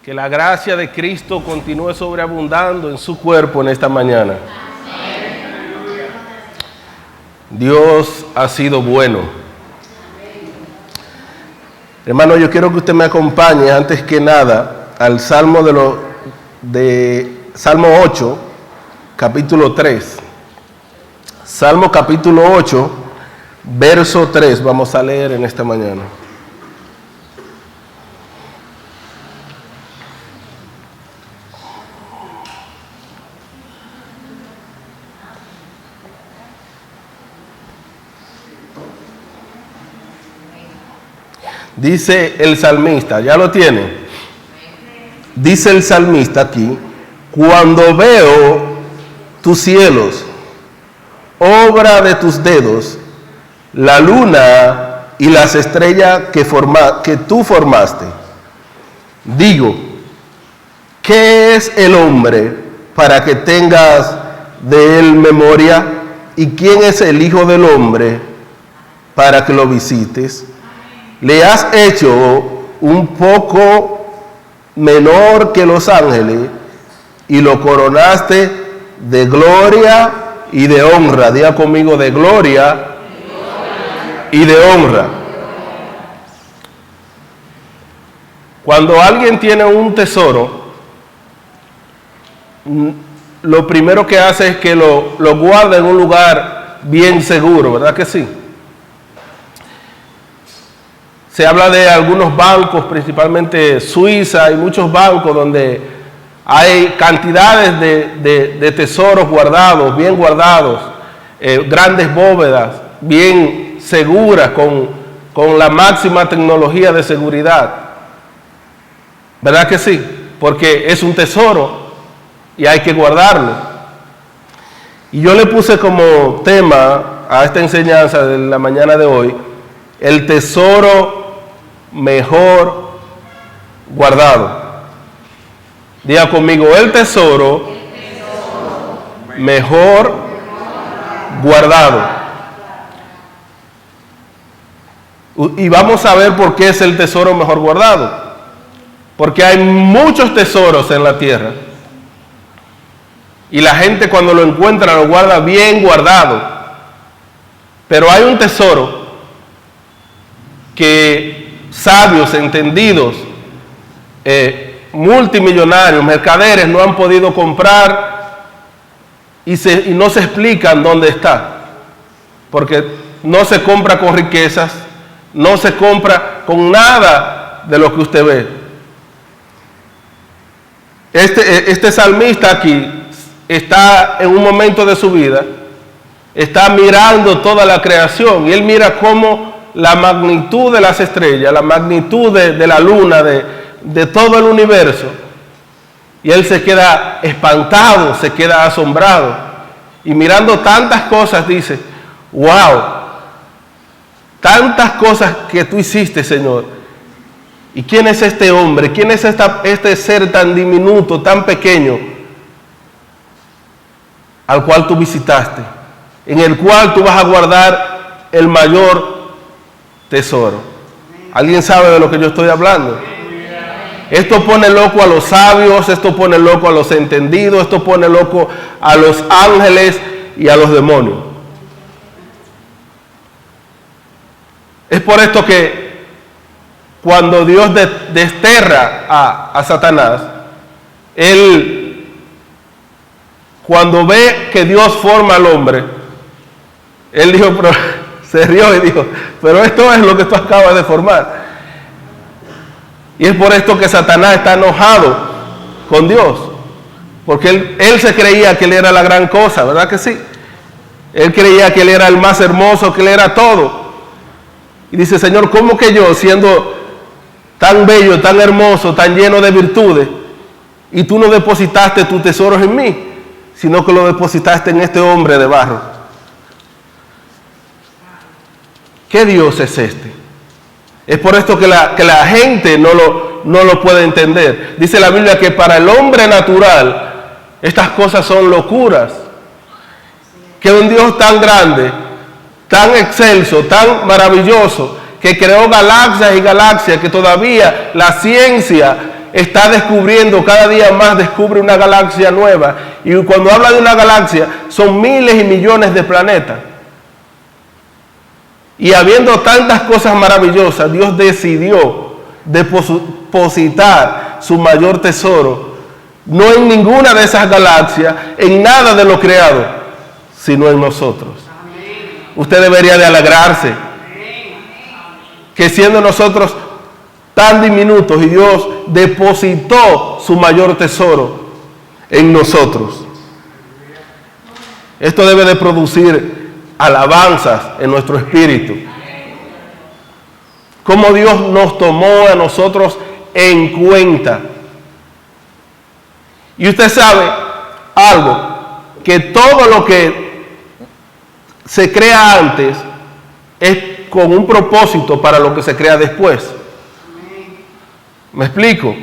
Que la gracia de Cristo continúe sobreabundando en su cuerpo en esta mañana. Dios ha sido bueno. Hermano, yo quiero que usted me acompañe antes que nada al Salmo Salmo 8, capítulo 3. Salmo capítulo 8, verso 3, vamos a leer en esta mañana. Dice el salmista, ¿ya lo tiene? Dice el salmista aquí: cuando veo tus cielos, obra de tus dedos, la luna y las estrellas que tú formaste, digo, ¿qué es el hombre para que tengas de él memoria? ¿Y quién es el hijo del hombre para que lo visites? Le has hecho un poco menor que los ángeles y lo coronaste de gloria y de honra. Diga conmigo: de gloria y de honra. Cuando alguien tiene un tesoro, lo primero que hace es que lo guarda en un lugar bien seguro, ¿verdad que sí? Se habla de algunos bancos, principalmente Suiza, hay muchos bancos donde hay cantidades de tesoros guardados, bien guardados, grandes bóvedas, bien seguras, con la máxima tecnología de seguridad. ¿Verdad que sí? Porque es un tesoro y hay que guardarlo. Y yo le puse como tema a esta enseñanza de la mañana de hoy: el tesoro mejor guardado. Diga conmigo: el tesoro mejor guardado. Y vamos a ver por qué es el tesoro mejor guardado. Porque hay muchos tesoros en la tierra y la gente cuando lo encuentra lo guarda bien guardado. Pero hay un tesoro que sabios, entendidos, multimillonarios, mercaderes no han podido comprar y no se explican dónde está, porque no se compra con riquezas, no se compra con nada de lo que usted ve. Este salmista aquí está en un momento de su vida, está mirando toda la creación y él mira cómo la magnitud de las estrellas, la magnitud de la luna, de todo el universo. Y él se queda espantado, se queda asombrado. Y mirando tantas cosas dice: wow, tantas cosas que tú hiciste, Señor. ¿Y quién es este hombre? ¿Quién es este ser tan diminuto, tan pequeño, al cual tú visitaste? En el cual tú vas a guardar el mayor tesoro. ¿Alguien sabe de lo que yo estoy hablando? Esto pone loco a los sabios, esto pone loco a los entendidos, esto pone loco a los ángeles y a los demonios. Es por esto que cuando Dios desterra a Satanás, él, cuando ve que Dios forma al hombre, él dijo, se rió y dijo: pero esto es lo que tú acabas de formar. Y es por esto que Satanás está enojado con Dios, porque él se creía que él era la gran cosa, ¿verdad que sí? Él creía que él era el más hermoso, que él era todo. Y dice: Señor, ¿cómo que yo, siendo tan bello, tan hermoso, tan lleno de virtudes, y tú no depositaste tus tesoros en mí, sino que lo depositaste en este hombre de barro? ¿Qué Dios es este? Es por esto que la gente no lo puede entender. Dice la Biblia que para el hombre natural estas cosas son locuras. Que un Dios tan grande, tan excelso, tan maravilloso, que creó galaxias y galaxias, que todavía la ciencia está descubriendo, cada día más descubre una galaxia nueva. Y cuando habla de una galaxia, son miles y millones de planetas. Y habiendo tantas cosas maravillosas, Dios decidió depositar su mayor tesoro, no en ninguna de esas galaxias, en nada de lo creado, sino en nosotros. Usted debería de alegrarse que siendo nosotros tan diminutos y Dios depositó su mayor tesoro en nosotros. Esto debe de producir alabanzas en nuestro espíritu. Cómo Dios nos tomó a nosotros en cuenta. Y usted sabe algo, que todo lo que se crea antes es con un propósito para lo que se crea después. ¿Me explico?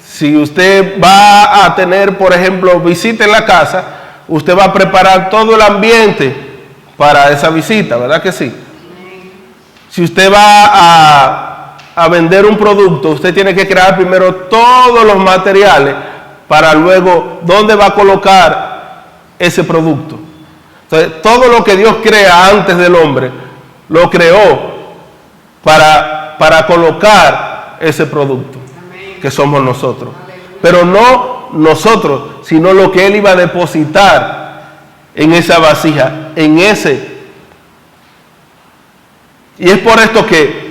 Si usted va a tener, por ejemplo, visita en la casa, usted va a preparar todo el ambiente para esa visita, ¿verdad que sí? Si usted va a vender un producto, usted tiene que crear primero todos los materiales para luego dónde va a colocar ese producto. Entonces, todo lo que Dios crea antes del hombre, lo creó para colocar ese producto, que somos nosotros. Pero no nosotros, sino lo que Él iba a depositar en esa vasija, en ese. Y es por esto que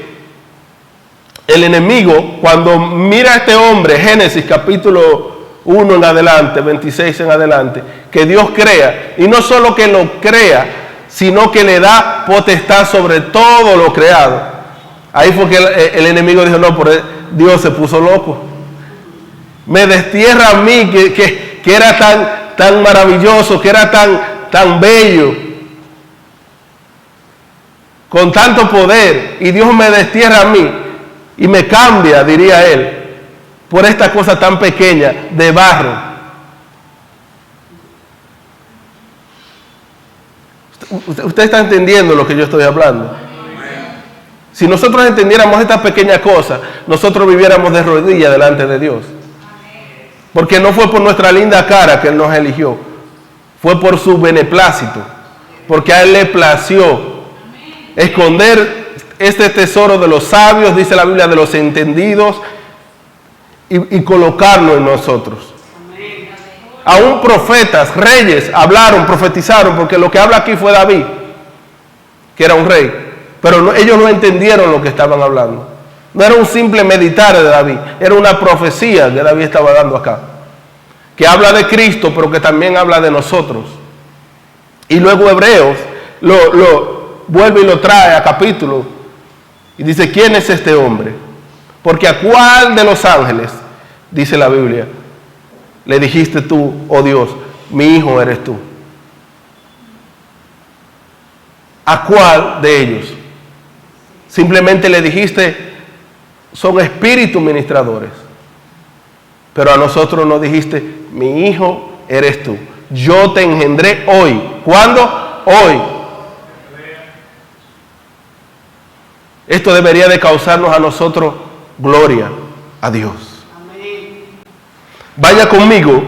el enemigo, cuando mira a este hombre, Génesis capítulo 1 en adelante, 26 en adelante, que Dios crea, y no solo que lo crea, sino que le da potestad sobre todo lo creado. Ahí fue que el enemigo dijo, no, por Dios se puso loco. Me destierra a mí, que era tan maravilloso, que era tan bello, con tanto poder, y Dios me destierra a mí, y me cambia, diría él, por esta cosa tan pequeña, de barro. ¿Usted está entendiendo lo que yo estoy hablando? Si nosotros entendiéramos esta pequeña cosa, nosotros viviéramos de rodillas delante de Dios. Porque no fue por nuestra linda cara que Él nos eligió, fue por su beneplácito, porque a Él le plació esconder este tesoro de los sabios, dice la Biblia, de los entendidos, y colocarlo en nosotros. Aún profetas, reyes, hablaron, profetizaron, porque lo que habla aquí fue David, que era un rey, pero ellos no entendieron lo que estaban hablando. No era un simple meditar de David, era una profecía que David estaba dando acá, que habla de Cristo, pero que también habla de nosotros. Y luego Hebreos lo vuelve y lo trae a capítulo, y dice, ¿quién es este hombre? Porque a cuál de los ángeles, dice la Biblia, le dijiste tú, oh Dios, mi hijo eres tú. ¿A cuál de ellos? Simplemente le dijiste, son espíritus ministradores. Pero a nosotros nos dijiste, mi hijo eres tú. Yo te engendré hoy. ¿Cuándo? Hoy. Esto debería de causarnos a nosotros gloria a Dios. Vaya conmigo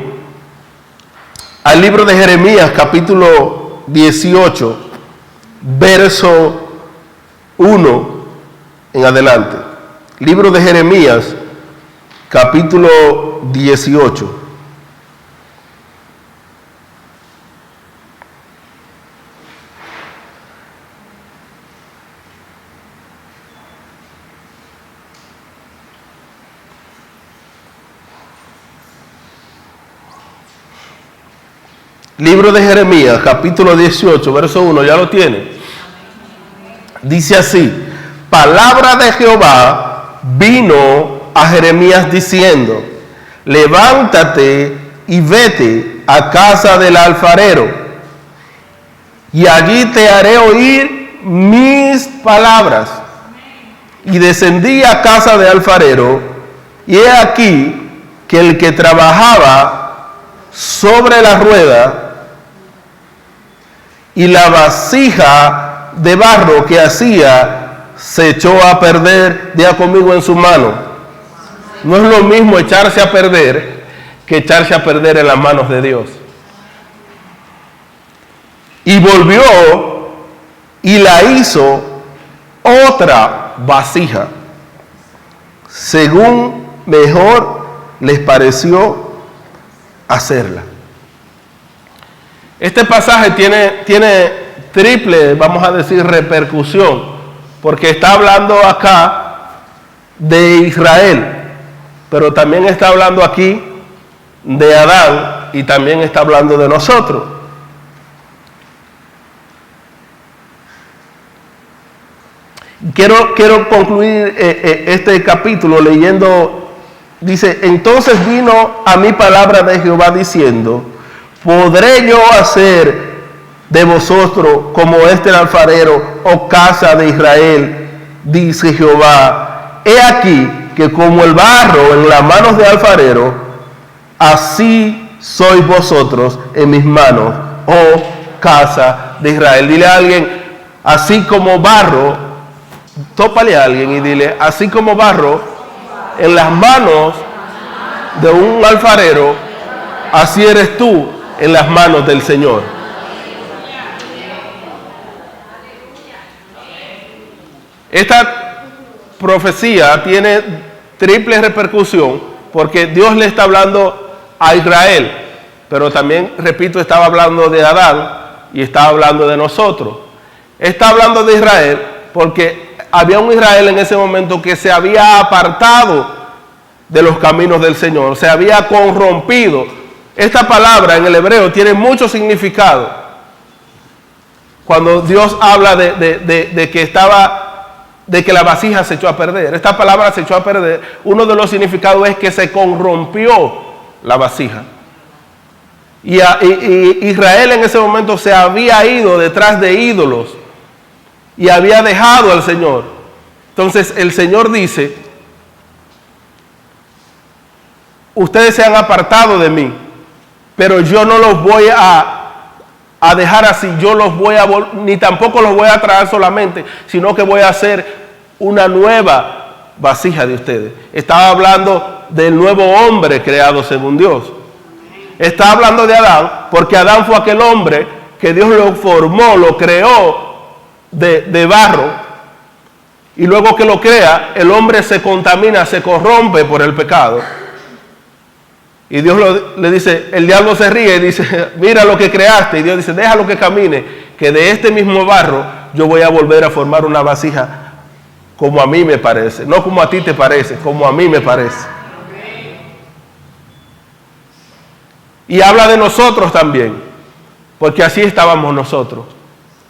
al libro de Jeremías, capítulo 18, verso 1 en adelante. Libro de Jeremías, capítulo 18. Libro de Jeremías, capítulo 18, verso 1, ¿ya lo tiene? Dice así, palabra de Jehová vino a Jeremías diciendo, levántate y vete a casa del alfarero, y allí te haré oír mis palabras. Y descendí a casa del alfarero, y he aquí que el que trabajaba sobre la rueda, y la vasija de barro que hacía se echó a perder, ya conmigo, en su mano. No es lo mismo echarse a perder que echarse a perder en las manos de Dios. Y volvió y la hizo otra vasija, según mejor les pareció hacerla. Este pasaje tiene triple, vamos a decir, repercusión, porque está hablando acá de Israel, pero también está hablando aquí de Adán y también está hablando de nosotros. Quiero concluir este capítulo leyendo, dice: entonces vino a mí palabra de Jehová diciendo: ¿podré yo hacer de vosotros como el alfarero, oh casa de Israel? Dice Jehová: he aquí que como el barro en las manos del alfarero, así sois vosotros en mis manos, oh casa de Israel. Dile a alguien: así como barro. Tópale a alguien y dile: así como barro en las manos de un alfarero, así eres tú en las manos del Señor. Esta profecía tiene triple repercusión, porque Dios le está hablando a Israel, pero también, repito, estaba hablando de Adán y estaba hablando de nosotros. Está hablando de Israel porque había un Israel en ese momento que se había apartado de los caminos del Señor, se había corrompido. Esta palabra en el hebreo tiene mucho significado. Cuando Dios habla de que la vasija se echó a perder, esta palabra se echó a perder, uno de los significados es que se corrompió la vasija. Y Israel en ese momento se había ido detrás de ídolos y había dejado al Señor. Entonces el Señor dice: ustedes se han apartado de mí, pero yo no los voy a dejar así. Yo los voy a ni tampoco los voy a traer solamente, sino que voy a hacer una nueva vasija de ustedes. Estaba hablando del nuevo hombre creado según Dios. Está hablando de Adán, porque Adán fue aquel hombre que Dios lo formó, lo creó de barro, y luego que lo crea, el hombre se contamina, se corrompe por el pecado. Y Dios le dice, el diablo se ríe y dice: mira lo que creaste. Y Dios dice: déjalo que camine, que de este mismo barro yo voy a volver a formar una vasija como a mí me parece, no como a ti te parece, como a mí me parece. Y habla de nosotros también, porque así estábamos nosotros.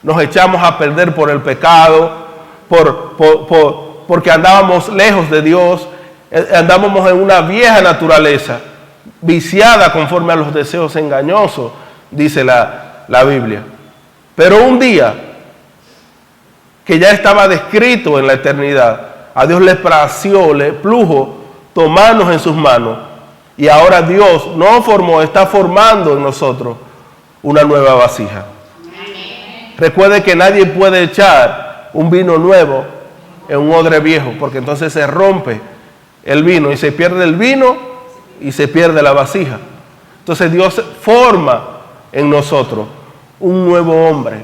Nos echamos a perder por el pecado, porque andábamos lejos de Dios, andábamos en una vieja naturaleza, viciada conforme a los deseos engañosos, dice la Biblia. Pero un día, que ya estaba descrito en la eternidad, a Dios le plació, le plujo tomarnos en sus manos, y ahora Dios no formó, está formando en nosotros una nueva vasija. Recuerde que nadie puede echar un vino nuevo en un odre viejo, porque entonces se rompe el vino y se pierde el vino y se pierde la vasija. Entonces Dios forma en nosotros un nuevo hombre,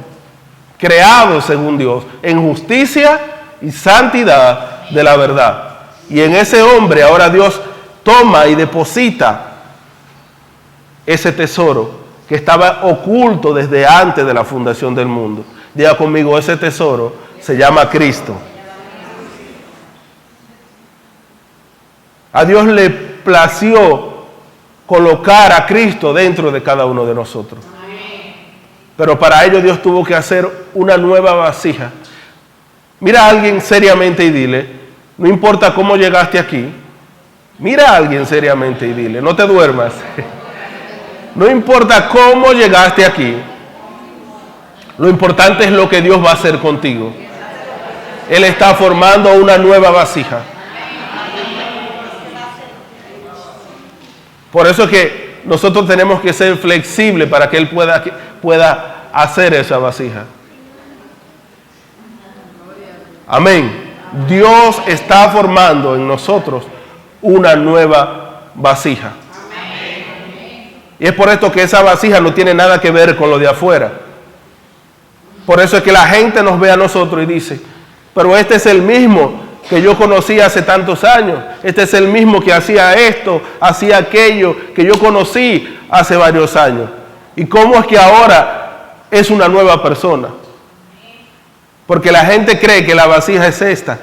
creado según Dios, en justicia y santidad de la verdad. Y en ese hombre ahora Dios toma y deposita ese tesoro que estaba oculto desde antes de la fundación del mundo. Diga conmigo: ese tesoro se llama Cristo. A Dios le plació colocar a Cristo dentro de cada uno de nosotros. Pero para ello Dios tuvo que hacer una nueva vasija. Mira a alguien seriamente y dile: no importa cómo llegaste aquí. Mira a alguien seriamente y dile: no te duermas. No importa cómo llegaste aquí, lo importante es lo que Dios va a hacer contigo. Él está formando una nueva vasija. Por eso es que nosotros tenemos que ser flexibles para que Él pueda hacer esa vasija. Amén. Dios está formando en nosotros una nueva vasija. Y es por esto que esa vasija no tiene nada que ver con lo de afuera. Por eso es que la gente nos ve a nosotros y dice, pero este es el mismo que yo conocí hace tantos años. Este es el mismo que hacía esto, hacía aquello, que yo conocí hace varios años. ¿Y cómo es que ahora es una nueva persona? Porque la gente cree que la vasija es esta.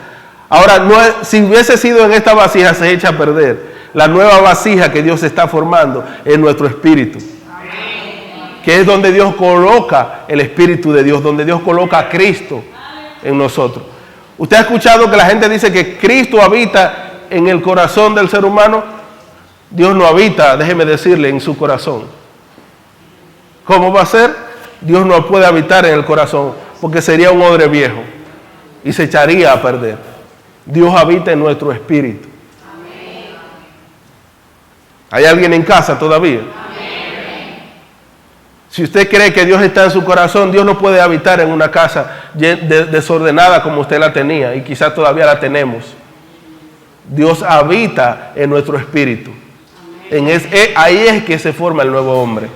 Ahora, si hubiese sido en esta vasija, se echa a perder. La nueva vasija que Dios está formando es nuestro espíritu. Que es donde Dios coloca el Espíritu de Dios, donde Dios coloca a Cristo en nosotros. ¿Usted ha escuchado que la gente dice que Cristo habita en el corazón del ser humano? Dios no habita, déjeme decirle, en su corazón. ¿Cómo va a ser? Dios no puede habitar en el corazón, porque sería un odre viejo y se echaría a perder. Dios habita en nuestro espíritu. ¿Hay alguien en casa todavía? Si usted cree que Dios está en su corazón, Dios no puede habitar en una casa desordenada como usted la tenía y quizás todavía la tenemos. Dios habita en nuestro espíritu. Ahí es que se forma el nuevo hombre.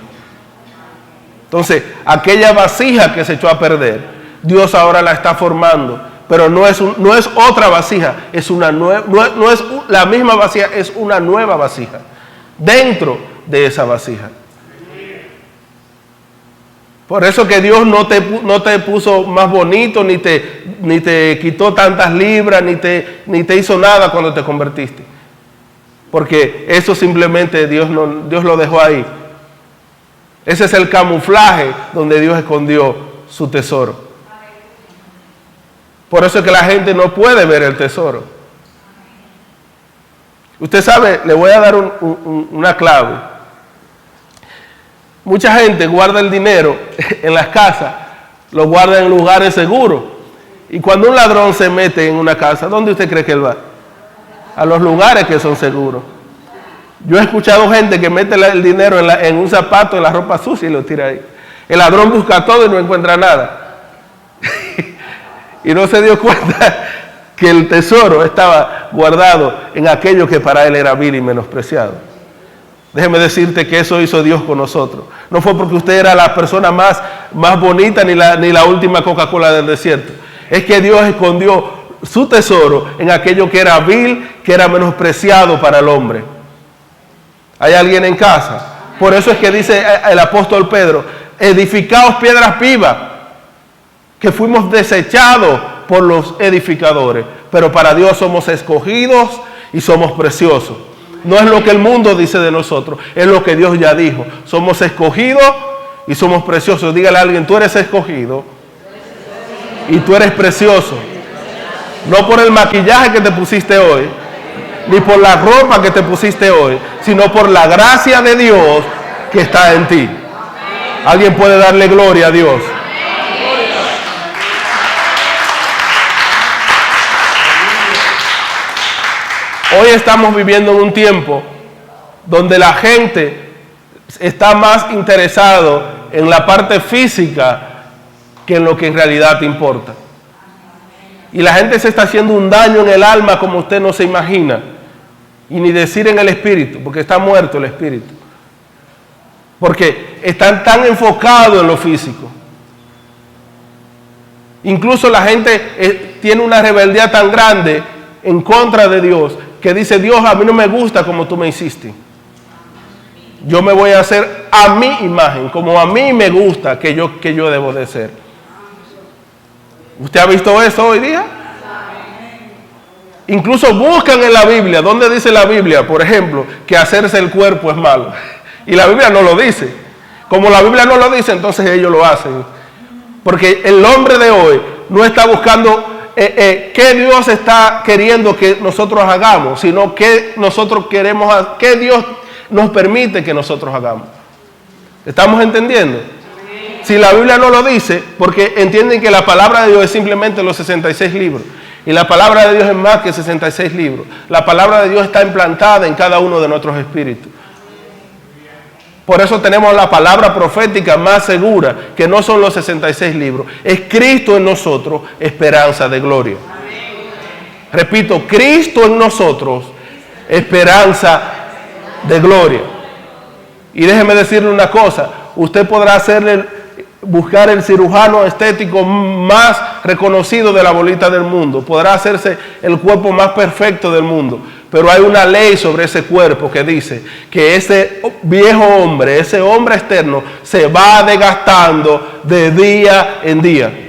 Entonces, aquella vasija que se echó a perder, Dios ahora la está formando, pero no es otra vasija, es una nueva, no es la misma vasija, es una nueva vasija dentro de esa vasija. Por eso que Dios no te puso más bonito, ni te quitó tantas libras, ni te hizo nada cuando te convertiste. Porque eso simplemente Dios lo dejó ahí. Ese es el camuflaje donde Dios escondió su tesoro. Por eso es que la gente no puede ver el tesoro. Usted sabe, le voy a dar una clave. Mucha gente guarda el dinero en las casas, lo guarda en lugares seguros. Y cuando un ladrón se mete en una casa, ¿dónde usted cree que él va? A los lugares que son seguros. Yo he escuchado gente que mete el dinero en un zapato, en la ropa sucia y lo tira ahí. El ladrón busca todo y no encuentra nada. Y no se dio cuenta que el tesoro estaba guardado en aquello que para él era vil y menospreciado. Déjeme decirte que eso hizo Dios con nosotros. No fue porque usted era la persona más bonita ni la última Coca-Cola del desierto. Es que Dios escondió su tesoro en aquello que era vil, que era menospreciado para el hombre. ¿Hay alguien en casa? Por eso es que dice el apóstol Pedro, edificaos piedras vivas, que fuimos desechados por los edificadores, pero para Dios somos escogidos y somos preciosos. No es lo que el mundo dice de nosotros, es lo que Dios ya dijo. Somos escogidos y somos preciosos. Dígale a alguien, tú eres escogido y tú eres precioso. No por el maquillaje que te pusiste hoy, ni por la ropa que te pusiste hoy, sino por la gracia de Dios que está en ti. Alguien puede darle gloria a Dios. Hoy estamos viviendo en un tiempo donde la gente está más interesado en la parte física que en lo que en realidad importa. Y la gente se está haciendo un daño en el alma como usted no se imagina. Y ni decir en el espíritu, porque está muerto el espíritu. Porque están tan enfocados en lo físico. Incluso la gente tiene una rebeldía tan grande en contra de Dios, que dice, Dios, a mí no me gusta como tú me hiciste. Yo me voy a hacer a mi imagen, como a mí me gusta que yo debo de ser. ¿Usted ha visto eso hoy día? Incluso buscan en la Biblia, ¿dónde dice la Biblia, por ejemplo, que hacerse el cuerpo es malo? Y la Biblia no lo dice. Como la Biblia no lo dice, entonces ellos lo hacen. Porque el hombre de hoy no está buscando qué Dios está queriendo que nosotros hagamos, sino qué nosotros queremos, qué Dios nos permite que nosotros hagamos. ¿Estamos entendiendo? Si la Biblia no lo dice, porque entienden que la palabra de Dios es simplemente los 66 libros. Y la palabra de Dios es más que 66 libros. La palabra de Dios está implantada en cada uno de nuestros espíritus. Por eso tenemos la palabra profética más segura, que no son los 66 libros. Es Cristo en nosotros, esperanza de gloria. Repito, Cristo en nosotros, esperanza de gloria. Y déjeme decirle una cosa, usted podrá buscar el cirujano estético más reconocido de la bolita del mundo, podrá hacerse el cuerpo más perfecto del mundo, pero hay una ley sobre ese cuerpo que dice que ese viejo hombre, ese hombre externo, se va desgastando de día en día.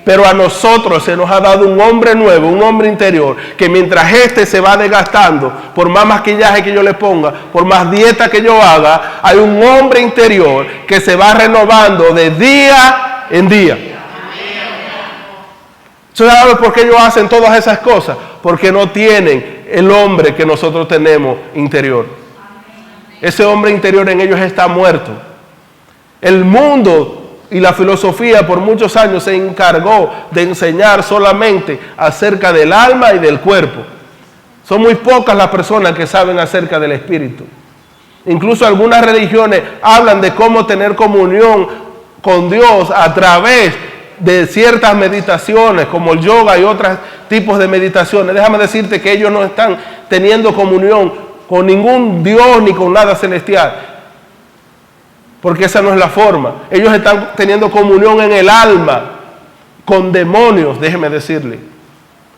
Pero a nosotros se nos ha dado un hombre nuevo, un hombre interior, que mientras este se va desgastando, por más maquillaje que yo le ponga, por más dieta que yo haga, hay un hombre interior que se va renovando de día en día. ¿Sabes por qué ellos hacen todas esas cosas? Porque no tienen el hombre que nosotros tenemos interior. Ese hombre interior en ellos está muerto. El mundo y la filosofía por muchos años se encargó de enseñar solamente acerca del alma y del cuerpo. Son muy pocas las personas que saben acerca del espíritu. Incluso algunas religiones hablan de cómo tener comunión con Dios a través de ciertas meditaciones, como el yoga y otros tipos de meditaciones. Déjame decirte que ellos no están teniendo comunión con ningún Dios ni con nada celestial, porque esa no es la forma. Ellos están teniendo comunión en el alma con demonios, déjeme decirle,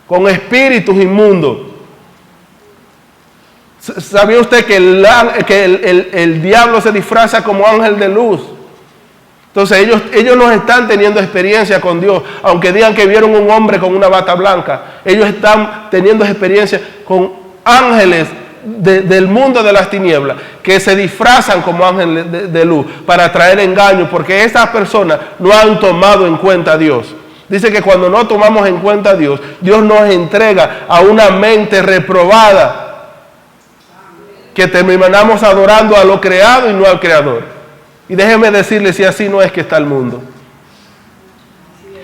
con espíritus inmundos. ¿Sabía usted que el diablo se disfraza como ángel de luz? Entonces ellos no están teniendo experiencia con Dios, aunque digan que vieron un hombre con una bata blanca. Ellos están teniendo experiencia con ángeles del mundo de las tinieblas, que se disfrazan como ángeles de luz para traer engaño, porque esas personas no han tomado en cuenta a Dios. Dice que cuando no tomamos en cuenta a Dios, Dios nos entrega a una mente reprobada, que terminamos adorando a lo creado y no al Creador. Y déjeme decirle, si así no es que está el mundo.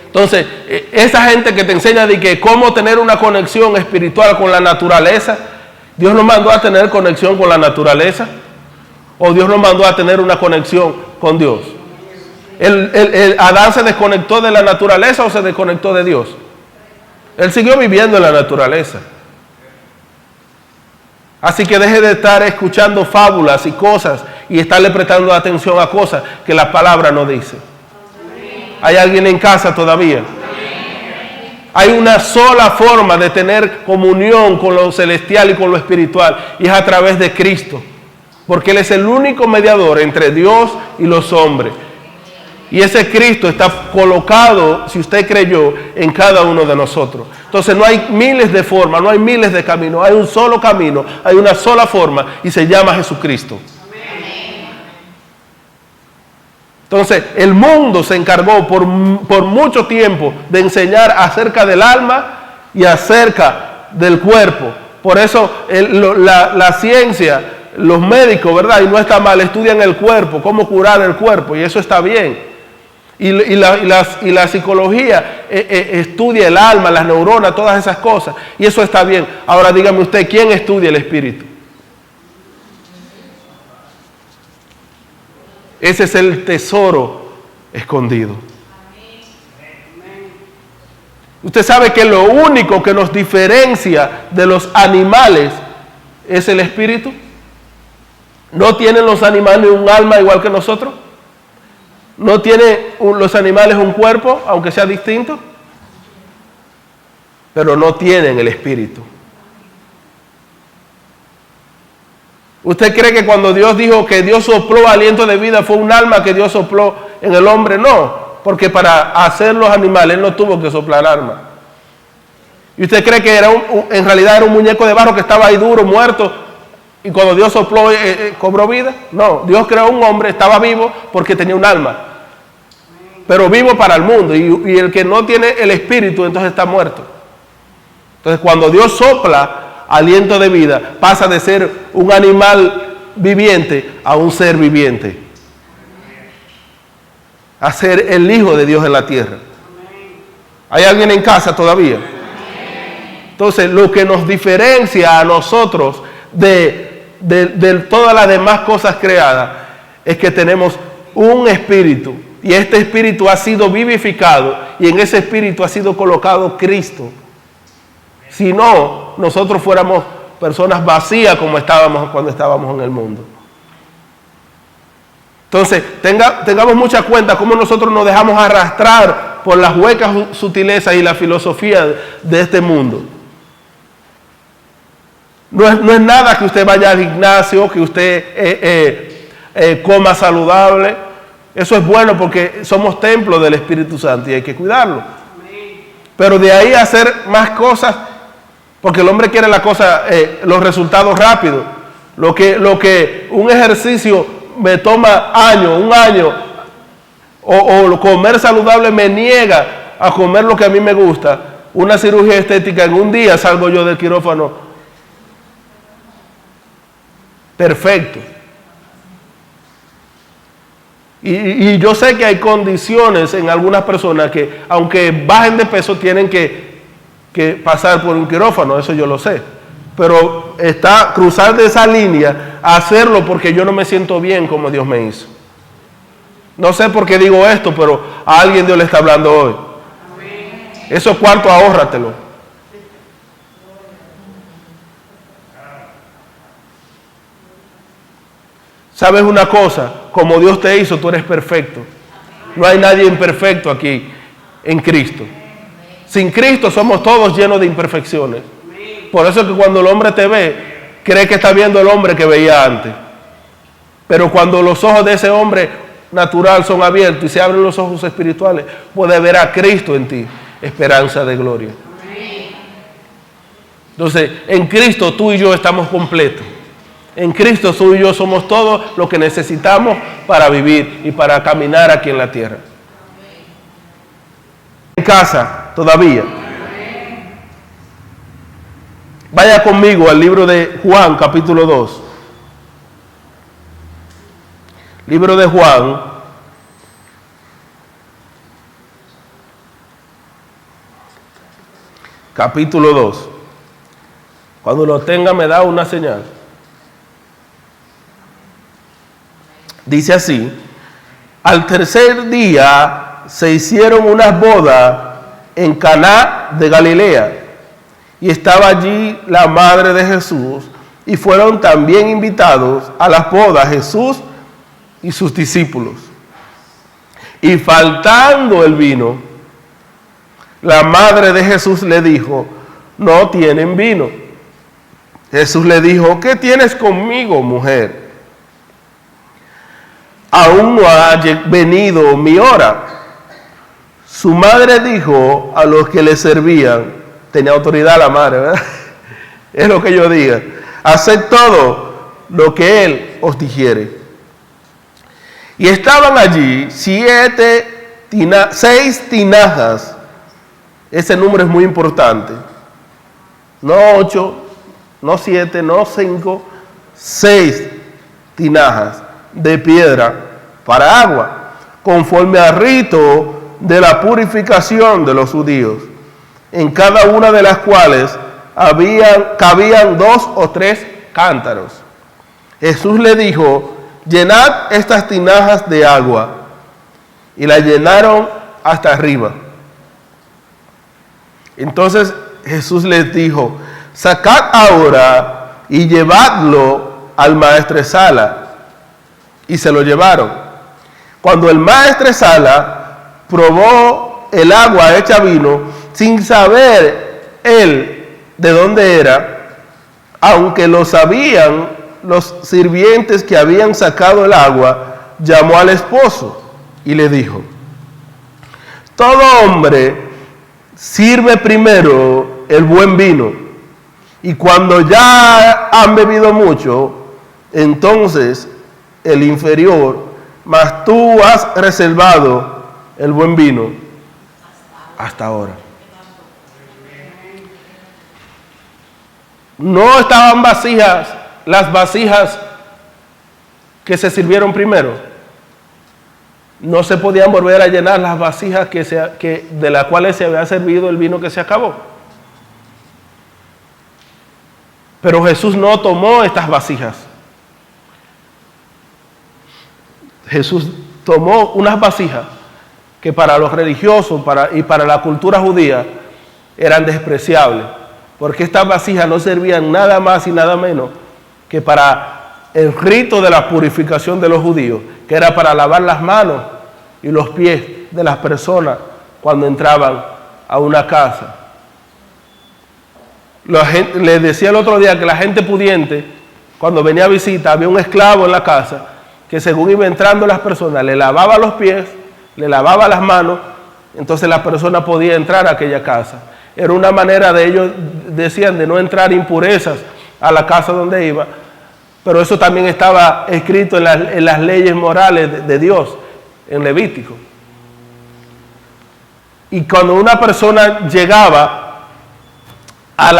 Entonces, esa gente que te enseña de que cómo tener una conexión espiritual con la naturaleza, ¿Dios nos mandó a tener conexión con la naturaleza? ¿O Dios nos mandó a tener una conexión con Dios? ¿Adán se desconectó de la naturaleza o se desconectó de Dios? Él siguió viviendo en la naturaleza. Así que deje de estar escuchando fábulas y cosas y estarle prestando atención a cosas que la palabra no dice. ¿Hay alguien en casa todavía? Hay una sola forma de tener comunión con lo celestial y con lo espiritual, y es a través de Cristo, porque Él es el único mediador entre Dios y los hombres. Y ese Cristo está colocado, si usted creyó, en cada uno de nosotros. Entonces no hay miles de formas, no hay miles de caminos, hay un solo camino, hay una sola forma, y se llama Jesucristo. Entonces, el mundo se encargó por mucho tiempo de enseñar acerca del alma y acerca del cuerpo. Por eso la ciencia, los médicos, ¿verdad? Y no está mal, estudian el cuerpo, cómo curar el cuerpo, y eso está bien. Y la psicología estudia el alma, las neuronas, todas esas cosas, y eso está bien. Ahora dígame usted, ¿quién estudia el espíritu? Ese es el tesoro escondido. Usted sabe que lo único que nos diferencia de los animales es el espíritu. ¿No tienen los animales un alma igual que nosotros? ¿No tienen los animales un cuerpo, aunque sea distinto? Pero no tienen el espíritu. ¿Usted cree que cuando Dios dijo que Dios sopló aliento de vida fue un alma que Dios sopló en el hombre? No, porque para hacer los animales Él no tuvo que soplar alma. ¿Y usted cree que en realidad era un muñeco de barro que estaba ahí duro, muerto, y cuando Dios sopló cobró vida? No, Dios creó un hombre, estaba vivo porque tenía un alma, pero vivo para el mundo, y el que no tiene el espíritu entonces está muerto. Entonces cuando Dios sopla aliento de vida, pasa de ser un animal viviente a un ser viviente, a ser el Hijo de Dios en la tierra. ¿Hay alguien en casa todavía? Entonces, lo que nos diferencia a nosotros de todas las demás cosas creadas es que tenemos un espíritu, y este espíritu ha sido vivificado, y en ese espíritu ha sido colocado Cristo. Si no, nosotros fuéramos personas vacías como estábamos cuando estábamos en el mundo. Entonces, tengamos mucha cuenta cómo nosotros nos dejamos arrastrar por las huecas sutilezas y la filosofía de este mundo. No es nada que usted vaya al gimnasio, que usted coma saludable. Eso es bueno porque somos templo del Espíritu Santo y hay que cuidarlo. Pero de ahí a hacer más cosas, porque el hombre quiere los resultados rápidos. Lo que un ejercicio me toma un año, o comer saludable me niega a comer lo que a mí me gusta. Una cirugía estética, en un día salgo yo del quirófano perfecto. Y yo sé que hay condiciones en algunas personas que, aunque bajen de peso, tienen que pasar por un quirófano, eso yo lo sé. Pero cruzar de esa línea, hacerlo porque yo no me siento bien como Dios me hizo. No sé por qué digo esto, pero a alguien Dios le está hablando hoy. Esos cuartos, ahórratelo. ¿Sabes una cosa? Como Dios te hizo, tú eres perfecto. No hay nadie imperfecto aquí en Cristo. Sin Cristo somos todos llenos de imperfecciones. Por eso es que cuando el hombre te ve, cree que está viendo el hombre que veía antes. Pero cuando los ojos de ese hombre natural son abiertos y se abren los ojos espirituales, puede ver a Cristo en ti, esperanza de gloria. Entonces, en Cristo tú y yo estamos completos. En Cristo tú y yo somos todo lo que necesitamos para vivir y para caminar aquí en la tierra. En casa, todavía. Vaya conmigo al libro de Juan, capítulo 2. Libro de Juan, capítulo 2. Cuando lo tenga me da una señal. Dice así: al tercer día se hicieron unas bodas en Caná de Galilea, y estaba allí la madre de Jesús, y fueron también invitados a las bodas Jesús y sus discípulos. Y faltando el vino, la madre de Jesús le dijo: no tienen vino. Jesús le dijo: ¿qué tienes conmigo, mujer? Aún no ha venido mi hora. Su madre dijo a los que le servían, tenía autoridad la madre, ¿verdad? Es lo que yo diga: haced todo lo que él os dijere. Y estaban allí 6 tinajas. Ese número es muy importante. No 8, no 7, no 5, 6 tinajas de piedra para agua, conforme al rito de la purificación de los judíos, en cada una de las cuales cabían 2 o 3 cántaros. Jesús le dijo: llenad estas tinajas de agua, y la llenaron hasta arriba. Entonces Jesús les dijo: sacad ahora y llevadlo al maestresala. Y se lo llevaron. Cuando el maestresala probó el agua hecha vino, sin saber él de dónde era, aunque lo sabían los sirvientes que habían sacado el agua, llamó al esposo y le dijo: todo hombre sirve primero el buen vino, y cuando ya han bebido mucho, entonces el inferior, mas tú has reservado el buen vino hasta ahora. No estaban vacías las vasijas que se sirvieron primero. No se podían volver a llenar las vasijas de las cuales se había servido el vino que se acabó. Pero Jesús no tomó estas vasijas. Jesús tomó unas vasijas que para los religiosos y para la cultura judía eran despreciables. porque estas vasijas no servían nada más y nada menos que para el rito de la purificación de los judíos, que era para lavar las manos y los pies de las personas cuando entraban a una casa. Les decía el otro día que la gente pudiente, cuando venía a visita, había un esclavo en la casa que según iba entrando las personas, le lavaba los pies, le lavaba las manos, entonces la persona podía entrar a aquella casa. Era una manera de ellos, decían, de no entrar impurezas a la casa donde iba, pero eso también estaba escrito en las leyes morales de Dios, en Levítico. Y cuando una persona llegaba a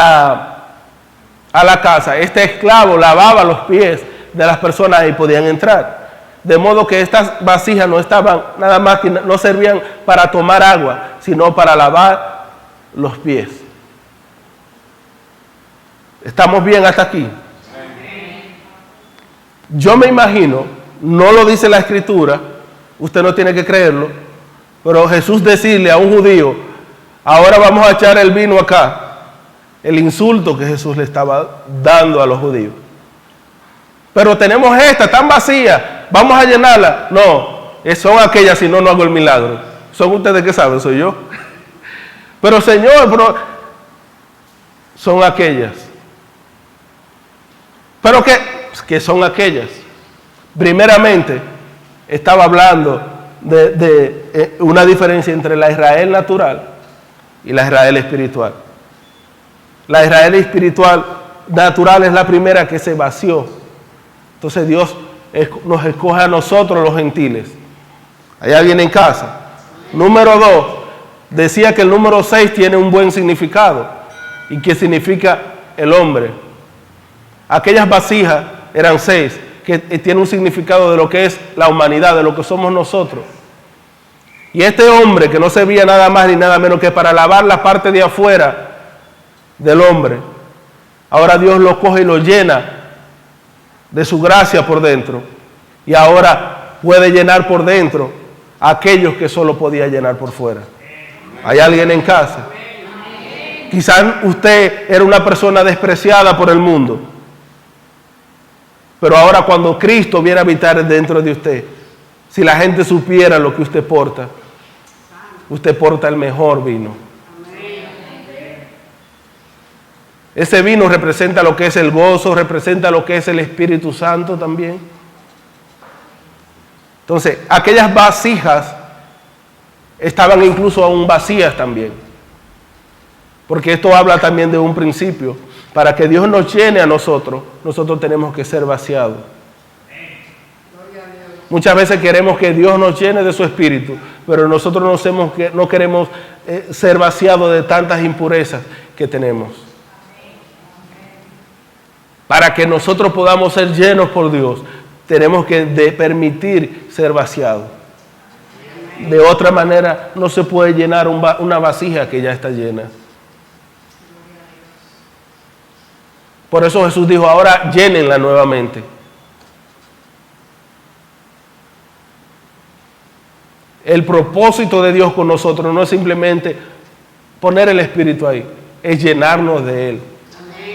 la casa, este esclavo lavaba los pies de las personas y podían entrar. De modo que estas vasijas no estaban nada más que no servían para tomar agua, sino para lavar los pies. ¿Estamos bien hasta aquí? Yo me imagino, no lo dice la Escritura, usted no tiene que creerlo, pero Jesús decirle a un judío, ahora vamos a echar el vino acá, el insulto que Jesús le estaba dando a los judíos. Pero tenemos esta tan vacía, vamos a llenarla. No, son aquellas, si no, no hago el milagro. Son ustedes que saben, soy yo. Pero Señor, son aquellas. Pero ¿qué son aquellas? Primeramente, estaba hablando de una diferencia entre la Israel natural y la Israel espiritual. La Israel espiritual natural es la primera que se vació. Entonces Dios nos escoge a nosotros los gentiles. ¿Hay alguien en casa? Número 2, decía que el número 6 tiene un buen significado. ¿Y qué significa el hombre? Aquellas vasijas eran 6, que tienen un significado de lo que es la humanidad, de lo que somos nosotros. Y este hombre que no servía nada más ni nada menos que para lavar la parte de afuera del hombre, ahora Dios lo coge y lo llena de su gracia por dentro, y ahora puede llenar por dentro a aquellos que solo podía llenar por fuera. ¿Hay alguien en casa? Quizás usted era una persona despreciada por el mundo, pero ahora cuando Cristo viene a habitar dentro de usted, si la gente supiera lo que usted porta el mejor vino. Ese vino representa lo que es el gozo, representa lo que es el Espíritu Santo también. Entonces, aquellas vasijas estaban incluso aún vacías también. Porque esto habla también de un principio. Para que Dios nos llene a nosotros, nosotros tenemos que ser vaciados. Muchas veces queremos que Dios nos llene de su Espíritu, pero nosotros no queremos ser vaciados de tantas impurezas que tenemos. Para que nosotros podamos ser llenos por Dios, tenemos que permitir ser vaciados. De otra manera, no se puede llenar una vasija que ya está llena. Por eso Jesús dijo, ahora llénenla nuevamente. El propósito de Dios con nosotros no es simplemente poner el Espíritu ahí, es llenarnos de Él.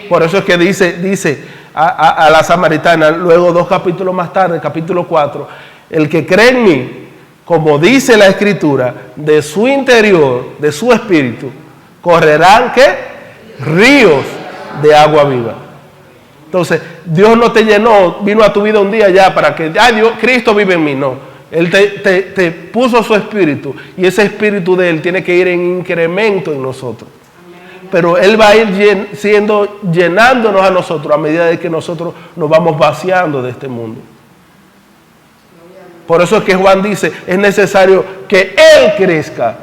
Por eso es que dice a la samaritana, luego 2 capítulos más tarde, capítulo 4, el que cree en mí, como dice la Escritura, de su interior, de su espíritu, correrán, ¿qué? Ríos de agua viva. Entonces, Dios no te llenó, vino a tu vida un día ya para que, Cristo vive en mí, no. Él te puso su espíritu, y ese espíritu de Él tiene que ir en incremento en nosotros. Pero Él va a ir llenándonos a nosotros a medida de que nosotros nos vamos vaciando de este mundo. Por eso es que Juan dice, es necesario que Él crezca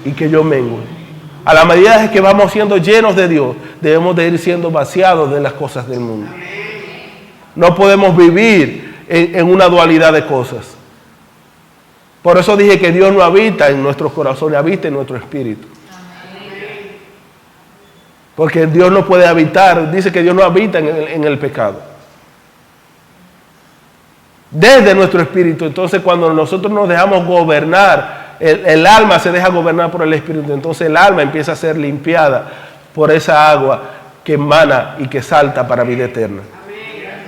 y que yo mengue. A la medida de que vamos siendo llenos de Dios, debemos de ir siendo vaciados de las cosas del mundo. No podemos vivir en una dualidad de cosas. Por eso dije que Dios no habita en nuestros corazones, habita en nuestro espíritu. Porque Dios no puede habitar, dice que Dios no habita en el pecado. Desde nuestro espíritu, entonces cuando nosotros nos dejamos gobernar, el alma se deja gobernar por el espíritu, entonces el alma empieza a ser limpiada por esa agua que emana y que salta para vida eterna.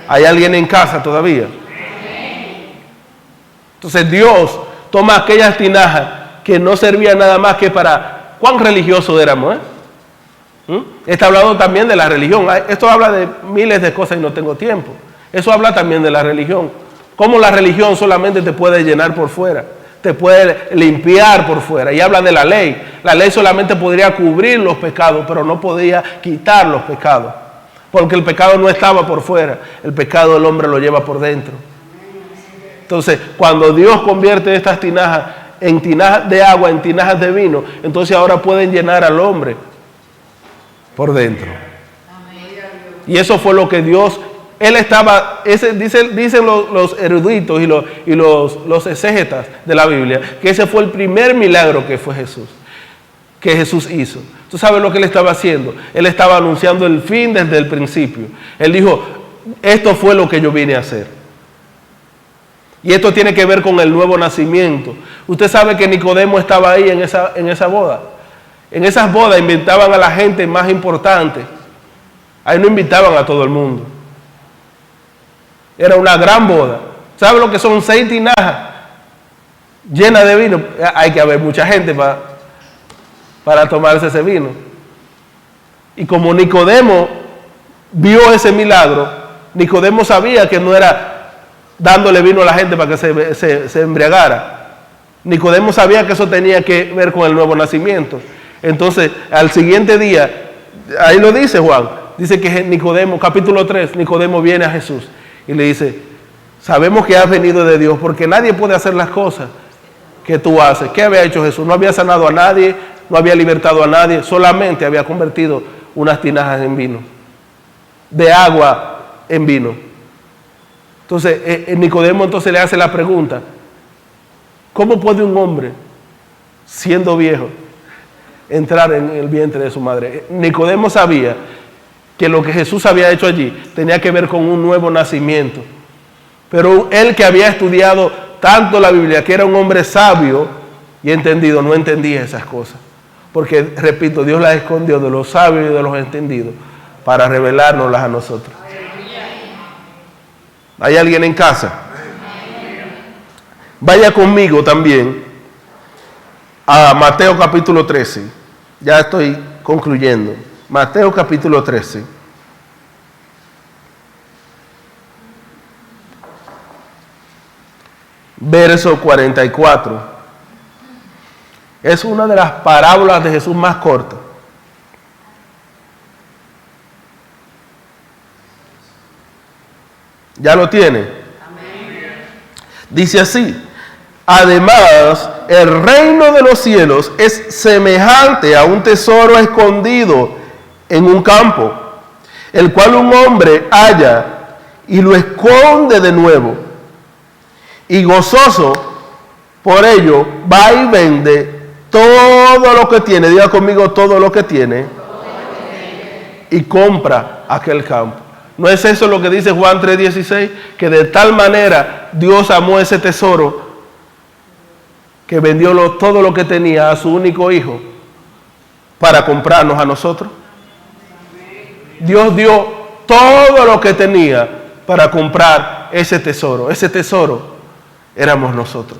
¿Hay alguien en casa todavía? Entonces Dios toma aquellas tinajas que no servían nada más que para... ¿Cuán religiosos éramos? Está hablando también de la religión. Esto habla de miles de cosas y no tengo tiempo. Eso habla también de la religión. Cómo la religión solamente te puede llenar por fuera, te puede limpiar por fuera. Y habla de la ley. La ley solamente podría cubrir los pecados, pero no podía quitar los pecados. Porque el pecado no estaba por fuera, el pecado del hombre lo lleva por dentro. Entonces, cuando Dios convierte estas tinajas en tinajas de agua, en tinajas de vino, entonces ahora pueden llenar al hombre por dentro. Y eso fue lo que Dios, Él estaba, dicen los eruditos y los exégetas de la Biblia, que ese fue el primer milagro que Jesús hizo. ¿Tú sabes lo que Él estaba haciendo? Él estaba anunciando el fin desde el principio. Él dijo, esto fue lo que yo vine a hacer. Y esto tiene que ver con el nuevo nacimiento. Usted sabe que Nicodemo estaba ahí en esa boda. En esas bodas invitaban a la gente más importante. Ahí no invitaban a todo el mundo. Era una gran boda. ¿Sabe lo que son 6 tinajas llenas de vino? Hay que haber mucha gente para tomarse ese vino. Y como Nicodemo vio ese milagro, Nicodemo sabía que no era dándole vino a la gente para que se embriagara. Nicodemo sabía que eso tenía que ver con el nuevo nacimiento. Entonces, al siguiente día, ahí lo dice Juan, dice que Nicodemo, capítulo 3, Nicodemo viene a Jesús y le dice, sabemos que has venido de Dios, porque nadie puede hacer las cosas que tú haces. ¿Qué había hecho Jesús? No había sanado a nadie, no había libertado a nadie, solamente había convertido unas tinajas en vino, de agua en vino. Entonces, Nicodemo entonces le hace la pregunta, ¿cómo puede un hombre, siendo viejo, entrar en el vientre de su madre? Nicodemo sabía que lo que Jesús había hecho allí tenía que ver con un nuevo nacimiento. Pero él, que había estudiado tanto la Biblia, que era un hombre sabio y entendido, no entendía esas cosas. Porque, repito, Dios las escondió de los sabios y de los entendidos para revelárnoslas a nosotros. ¿Hay alguien en casa? Vaya conmigo también a Mateo capítulo 13. Ya estoy concluyendo. Mateo capítulo 13. Verso 44. Es una de las parábolas de Jesús más cortas. ¿Ya lo tiene? Amén. Dice así: además, el reino de los cielos es semejante a un tesoro escondido en un campo, el cual un hombre halla y lo esconde de nuevo. Y gozoso por ello, va y vende todo lo que tiene. Diga conmigo, todo lo que tiene. Y compra aquel campo. ¿No es eso lo que dice Juan 3:16? Que de tal manera Dios amó ese tesoro que vendió todo lo que tenía a su único hijo para comprarnos a nosotros. Dios dio todo lo que tenía para comprar ese tesoro. Ese tesoro éramos nosotros.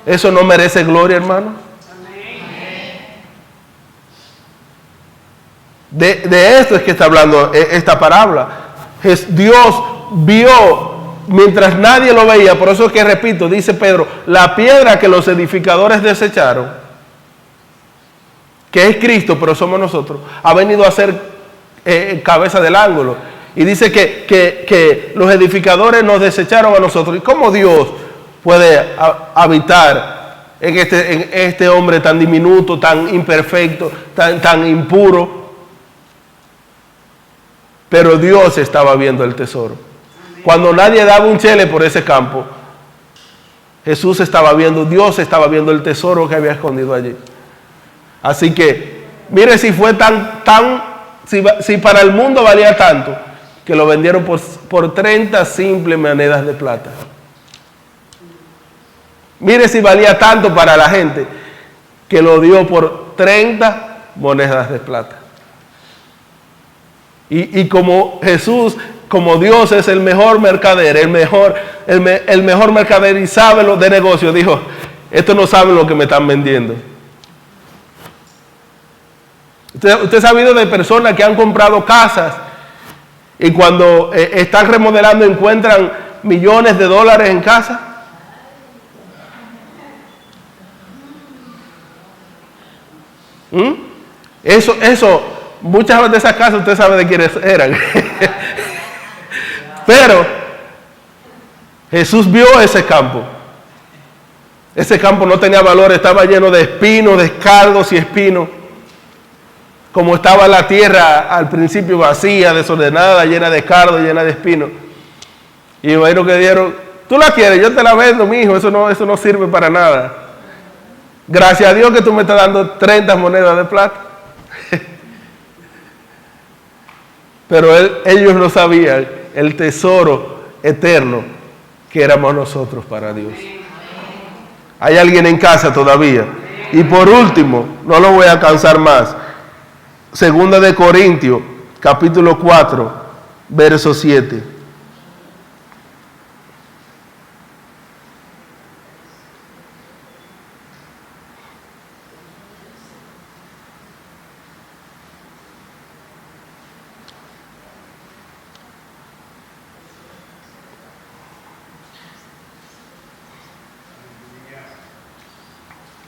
¿Eso no merece gloria, hermano? De esto es que está hablando esta parábola. Dios vio mientras nadie lo veía. Por eso es que, repito, dice Pedro, la piedra que los edificadores desecharon, que es Cristo, pero somos nosotros, ha venido a ser cabeza del ángulo. Y dice que los edificadores nos desecharon a nosotros. ¿Y cómo Dios puede habitar en este hombre tan diminuto, tan imperfecto, tan impuro? Pero Dios estaba viendo el tesoro. Cuando nadie daba un chele por ese campo, Jesús estaba viendo, Dios estaba viendo el tesoro que había escondido allí. Así que, mire si fue si para el mundo valía tanto, que lo vendieron por 30 simples monedas de plata. Mire si valía tanto para la gente, que lo dio por 30 monedas de plata. Y como Jesús, como Dios es el mejor mercader, el mejor mercader y sabe lo de negocio, dijo, estos no saben lo que me están vendiendo. Usted ha sabido de personas que han comprado casas y cuando están remodelando encuentran millones de dólares en casa. Eso, muchas de esas casas usted sabe de quiénes eran. Pero Jesús vio ese campo. Ese campo no tenía valor, estaba lleno de espinos, de escardos y espinos. Como estaba la tierra al principio vacía, desordenada, llena de escardos, llena de espinos. Y bueno, que dijeron, tú la quieres, yo te la vendo, mi hijo, eso no sirve para nada. Gracias a Dios que tú me estás dando 30 monedas de plata. Pero ellos no sabían el tesoro eterno que éramos nosotros para Dios. Hay alguien en casa todavía. Y por último, no lo voy a cansar más. Segunda de Corintios, capítulo 4, verso 7.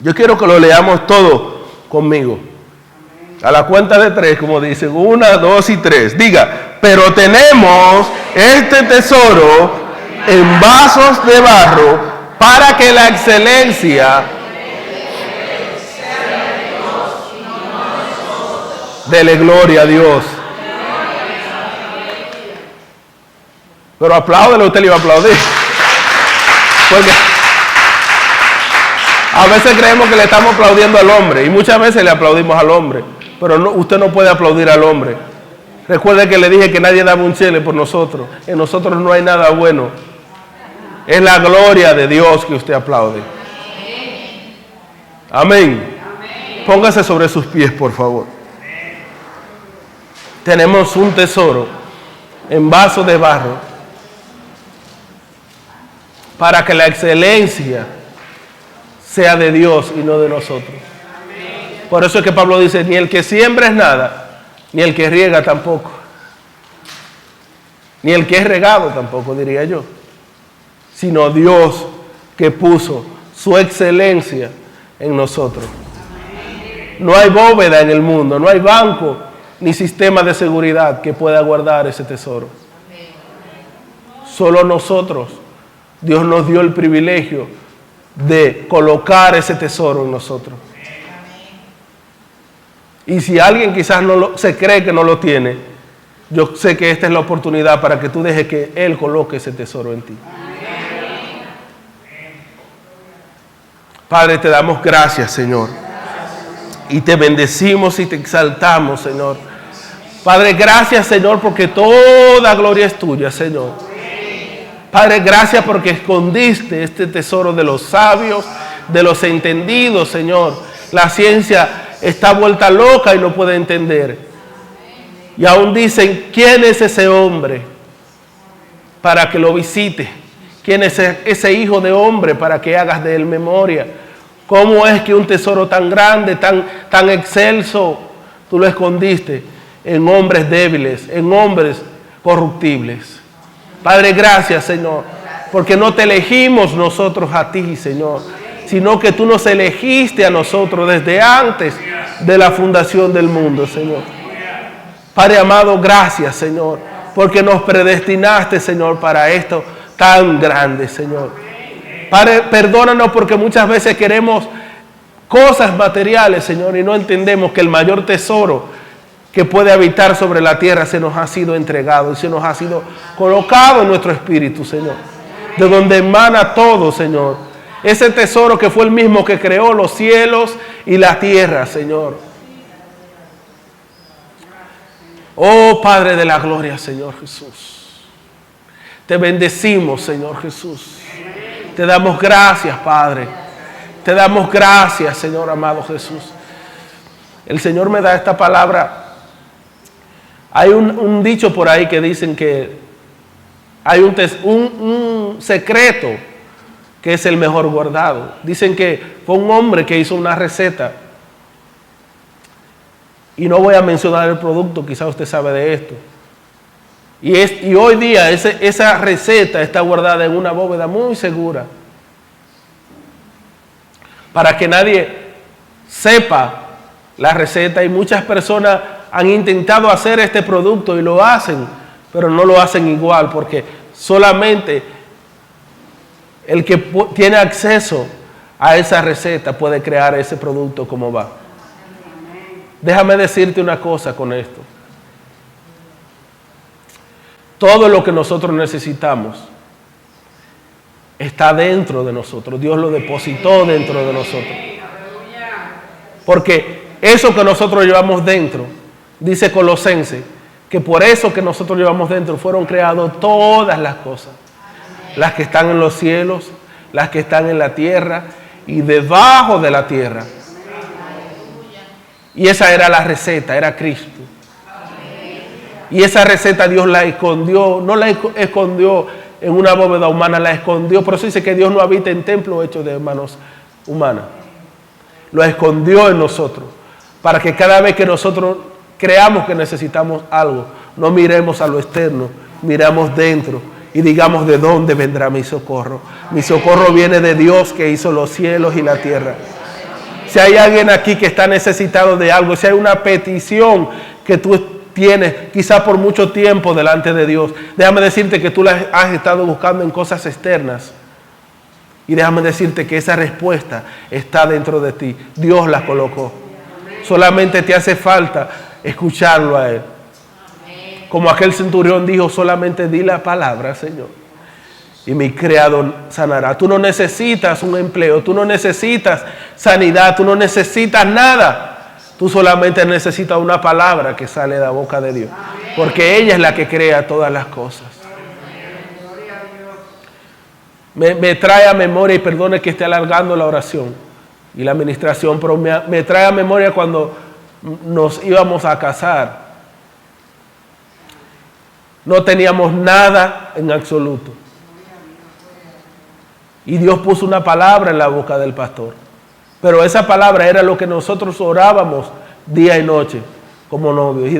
Yo quiero que lo leamos todo conmigo. A la cuenta de 3, como dicen, 1, 2 y 3. Diga, pero tenemos este tesoro en vasos de barro para que la excelencia dele gloria a Dios. Pero apláudele, usted le iba a aplaudir. Porque a veces creemos que le estamos aplaudiendo al hombre y muchas veces le aplaudimos al hombre. Pero usted no puede aplaudir al hombre. Recuerde que le dije que nadie daba un chele por nosotros. En nosotros no hay nada bueno. Es la gloria de Dios que usted aplaude. Amén. Póngase sobre sus pies, por favor. Tenemos un tesoro en vaso de barro para que la excelencia sea de Dios y no de nosotros. Por eso es que Pablo dice, ni el que siembra es nada, ni el que riega tampoco. Ni el que es regado tampoco, diría yo. Sino Dios que puso su excelencia en nosotros. No hay bóveda en el mundo, no hay banco ni sistema de seguridad que pueda guardar ese tesoro. Solo nosotros, Dios nos dio el privilegio de colocar ese tesoro en nosotros. Y si alguien quizás se cree que no lo tiene, yo sé que esta es la oportunidad para que tú dejes que Él coloque ese tesoro en ti. Padre, te damos gracias, Señor. Y te bendecimos y te exaltamos, Señor. Padre, gracias, Señor, porque toda gloria es tuya, Señor. Padre, gracias porque escondiste este tesoro de los sabios, de los entendidos, Señor. La ciencia está vuelta loca y no puede entender. Y aún dicen, ¿quién es ese hombre para que lo visite? ¿Quién es ese hijo de hombre para que hagas de él memoria? ¿Cómo es que un tesoro tan grande, tan excelso, tú lo escondiste en hombres débiles, en hombres corruptibles? Padre, gracias, Señor, porque no te elegimos nosotros a ti, Señor, sino que tú nos elegiste a nosotros desde antes de la fundación del mundo, Señor. Padre amado, gracias, Señor, porque nos predestinaste, Señor, para esto tan grande, Señor. Padre, perdónanos porque muchas veces queremos cosas materiales, Señor, y no entendemos que el mayor tesoro que puede habitar sobre la tierra se nos ha sido entregado y se nos ha sido colocado en nuestro espíritu, Señor, de donde emana todo, Señor. Ese tesoro que fue el mismo que creó los cielos y la tierra, Señor. Oh Padre de la gloria, Señor Jesús. Te bendecimos, Señor Jesús. Te damos gracias, Padre. Te damos gracias, Señor amado Jesús. el Señor me da esta palabra. Hay un dicho por ahí que dicen que hay un secreto que es el mejor guardado. Dicen que fue un hombre que hizo una receta. Y no voy a mencionar el producto, quizás usted sabe de esto. Y hoy día esa receta está guardada en una bóveda muy segura, para que nadie sepa la receta. Y muchas personas han intentado hacer este producto y lo hacen, pero no lo hacen igual, porque solamente el que tiene acceso a esa receta puede crear ese producto como va. Déjame decirte una cosa con esto. Todo lo que nosotros necesitamos está dentro de nosotros. Dios lo depositó dentro de nosotros. Porque eso que nosotros llevamos dentro, dice Colosenses, que por eso que nosotros llevamos dentro fueron creadas todas las cosas. Las que están en los cielos, las que están en la tierra y debajo de la tierra. Y esa era la receta, era Cristo. Y esa receta Dios la escondió, no la escondió en una bóveda humana, la escondió. Por eso dice que Dios no habita en templos hechos de manos humanas. Lo escondió en nosotros, para que cada vez que nosotros creamos que necesitamos algo, no miremos a lo externo, miramos dentro y digamos: ¿de dónde vendrá mi socorro? Mi socorro viene de Dios que hizo los cielos y la tierra. Si hay alguien aquí que está necesitado de algo, si hay una petición que tú tienes quizás por mucho tiempo delante de Dios, déjame decirte que tú la has estado buscando en cosas externas. Y déjame decirte que esa respuesta está dentro de ti. Dios la colocó. Solamente te hace falta escucharlo a Él. Como aquel centurión dijo: solamente di la palabra, Señor, y mi criado sanará. Tú no necesitas un empleo, tú no necesitas sanidad, tú no necesitas nada. Tú solamente necesitas una palabra que sale de la boca de Dios, porque ella es la que crea todas las cosas. Me trae a memoria, y perdone que esté alargando la oración y la administración, pero me trae a memoria cuando nos íbamos a casar. No teníamos nada en absoluto. Y Dios puso una palabra en la boca del pastor. Pero esa palabra era lo que nosotros orábamos día y noche como novios.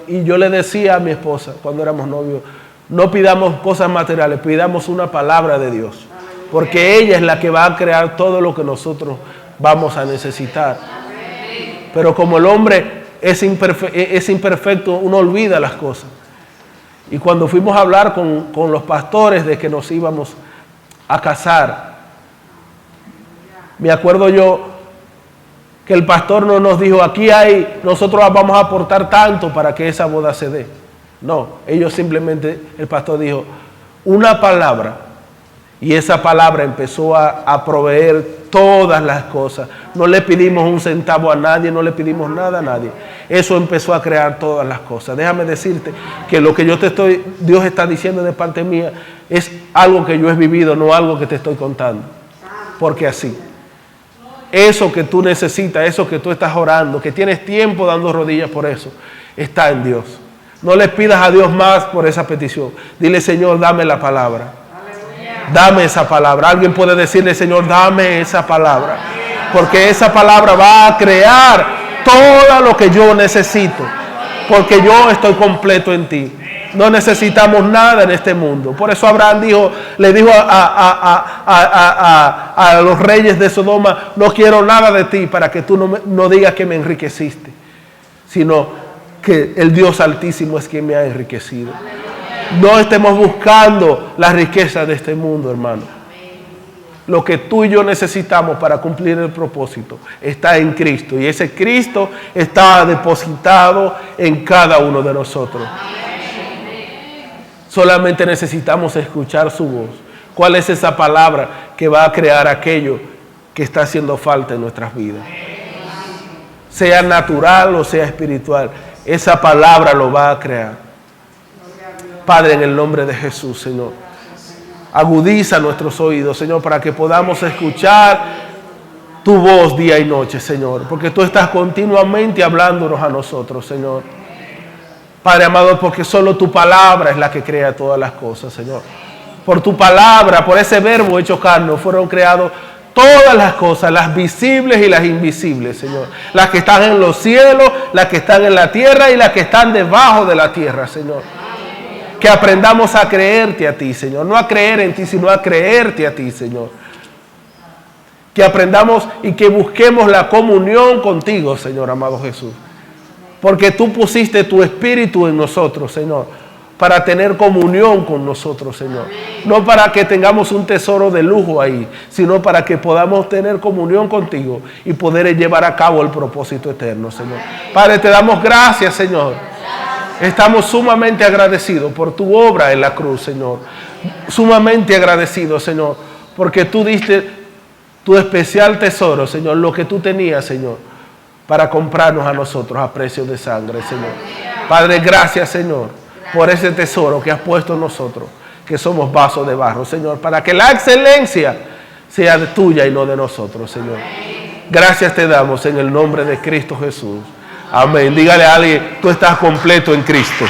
Y yo le decía a mi esposa cuando éramos novios: no pidamos cosas materiales, pidamos una palabra de Dios. Porque ella es la que va a crear todo lo que nosotros vamos a necesitar. Pero como el hombre es imperfecto, uno olvida las cosas. Y cuando fuimos a hablar con los pastores de que nos íbamos a casar, me acuerdo yo que el pastor no nos dijo: aquí nosotros vamos a aportar tanto para que esa boda se dé. No, ellos simplemente, el pastor dijo una palabra, y esa palabra empezó a proveer todas las cosas. No le pedimos un centavo a nadie, no le pedimos nada a nadie. Eso empezó a crear todas las cosas. Déjame decirte que lo que Dios está diciendo de parte mía es algo que yo he vivido, no algo que te estoy contando. Porque así, eso que tú necesitas, eso que tú estás orando, que tienes tiempo dando rodillas por eso, está en Dios. No le pidas a Dios más por esa petición. Dile: Señor, dame la palabra. Dame esa palabra. Alguien puede decirle: Señor, dame esa palabra. Porque esa palabra va a crear todo lo que yo necesito. Porque yo estoy completo en ti. No necesitamos nada en este mundo. Por eso Abraham le dijo a los reyes de Sodoma: no quiero nada de ti, para que tú no digas que me enriqueciste, sino que el Dios Altísimo es quien me ha enriquecido. No estemos buscando las riquezas de este mundo, hermano. Lo que tú y yo necesitamos para cumplir el propósito está en Cristo. Y ese Cristo está depositado en cada uno de nosotros. Solamente necesitamos escuchar su voz. ¿Cuál es esa palabra que va a crear aquello que está haciendo falta en nuestras vidas? Sea natural o sea espiritual, esa palabra lo va a crear. Padre, en el nombre de Jesús, Señor, agudiza nuestros oídos, Señor, para que podamos escuchar tu voz día y noche, Señor, porque tú estás continuamente hablándonos a nosotros, Señor. Padre amado, porque solo tu palabra es la que crea todas las cosas, Señor. Por tu palabra, por ese verbo hecho carne, fueron creados todas las cosas, las visibles y las invisibles, Señor. Las que están en los cielos, las que están en la tierra y las que están debajo de la tierra, Señor. Que aprendamos a creerte a ti, Señor. No a creer en ti, sino a creerte a ti, Señor. Que aprendamos y que busquemos la comunión contigo, Señor amado Jesús. Porque tú pusiste tu espíritu en nosotros, Señor, para tener comunión con nosotros, Señor. No para que tengamos un tesoro de lujo ahí, sino para que podamos tener comunión contigo y poder llevar a cabo el propósito eterno, Señor. Padre, te damos gracias, Señor. Estamos sumamente agradecidos por tu obra en la cruz, Señor. Sumamente agradecidos, Señor, porque tú diste tu especial tesoro, Señor, lo que tú tenías, Señor, para comprarnos a nosotros a precio de sangre, Señor. Padre, gracias, Señor, por ese tesoro que has puesto en nosotros, que somos vasos de barro, Señor, para que la excelencia sea tuya y no de nosotros, Señor. Gracias te damos en el nombre de Cristo Jesús. Amén. Dígale a alguien, tú estás completo en Cristo.